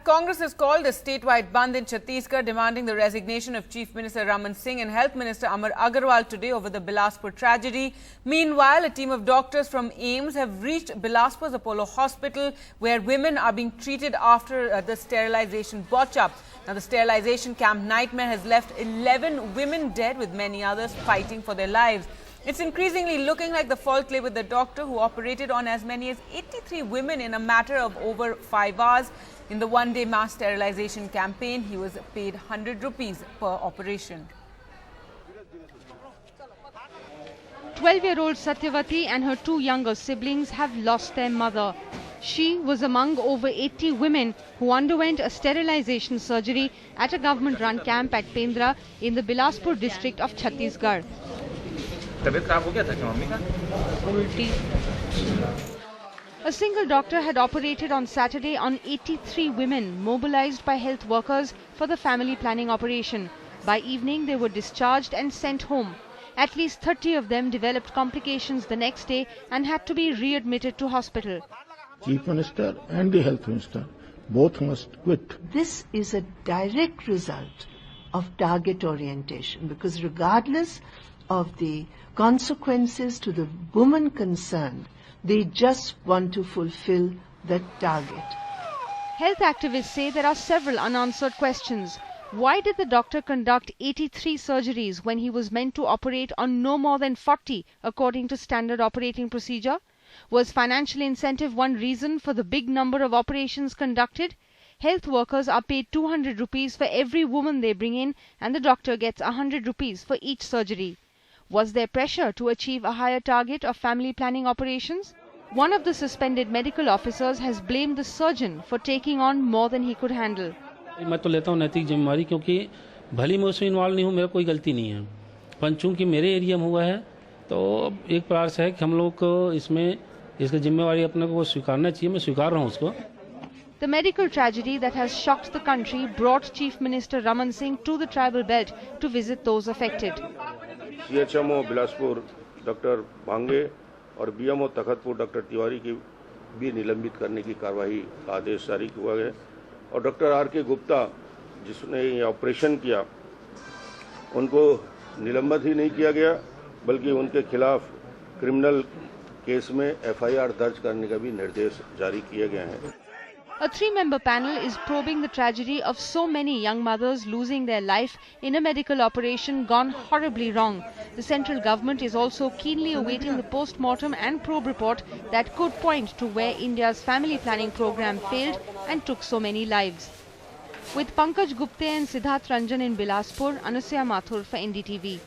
Congress has called a statewide bandh in Chhattisgarh demanding the resignation of Chief Minister Raman Singh and Health Minister Amar Agarwal today over the Bilaspur tragedy. Meanwhile, a team of doctors from AIIMS have reached Bilaspur's Apollo Hospital where women are being treated after the sterilization botch-up. Now, the sterilization camp nightmare has left 11 women dead with many others fighting for their lives. It's increasingly looking like the fault lay with the doctor who operated on as many as 83 women in a matter of over 5 hours. In the one-day mass sterilization campaign, he was paid 100 rupees per operation. 12-year-old Satyavati and her 2 younger siblings have lost their mother. She was among over 80 women who underwent a sterilization surgery at a government-run camp at Pendra in the Bilaspur district of Chhattisgarh. A single doctor had operated on Saturday on 83 women mobilized by health workers for the family planning operation. By evening, they were discharged and sent home. At least 30 of them developed complications the next day and had to be readmitted to hospital. Chief Minister and the Health Minister both must quit. This is a direct result of target orientation, because regardless of the consequences to the woman concerned, they just want to fulfill that target. Health activists say there are several unanswered questions. Why did the doctor conduct 83 surgeries when he was meant to operate on no more than 40 according to standard operating procedure? Was financial incentive one reason for the big number of operations conducted? Health workers are paid 200 rupees for every woman they bring in, and the doctor gets 100 rupees for each surgery. Was there pressure to achieve a higher target of family planning operations? One of the suspended medical officers has blamed the surgeon for taking on more than he could handle. मैं तो लेता हूँ नैतिक जिम्मेवारी, क्योंकि भली मैं उसमें इन्वॉल्व नहीं हूँ, मेरा कोई गलती नहीं है, पर चूंकि मेरे एरिया में हुआ है तो एक प्रकार से है कि हम लोग को इसमें इसकी जिम्मेवारी अपने को स्वीकारना चाहिए. मैं स्वीकार रहा हूँ उसको. The medical tragedy that has shocked the country brought Chief Minister Raman Singh to the tribal belt to visit those affected. CHMO Bilaspur doctor Bhange और BMO तखतपुर डॉक्टर तिवारी की भी निलंबित करने की कार्रवाई का आदेश जारी हुआ है और डॉक्टर RK गुप्ता जिसने ये ऑपरेशन किया उनको निलंबित ही नहीं किया गया, बल्कि उनके खिलाफ क्रिमिनल केस में FIR दर्ज करने का भी निर्देश जारी किए गए हैं. A 3-member panel is probing the tragedy of so many young mothers losing their life in a medical operation gone horribly wrong. The central government is also keenly awaiting the post-mortem and probe report that could point to where India's family planning program failed and took so many lives. With Pankaj Gupte and Siddharth Ranjan in Bilaspur, Anusya Mathur for NDTV.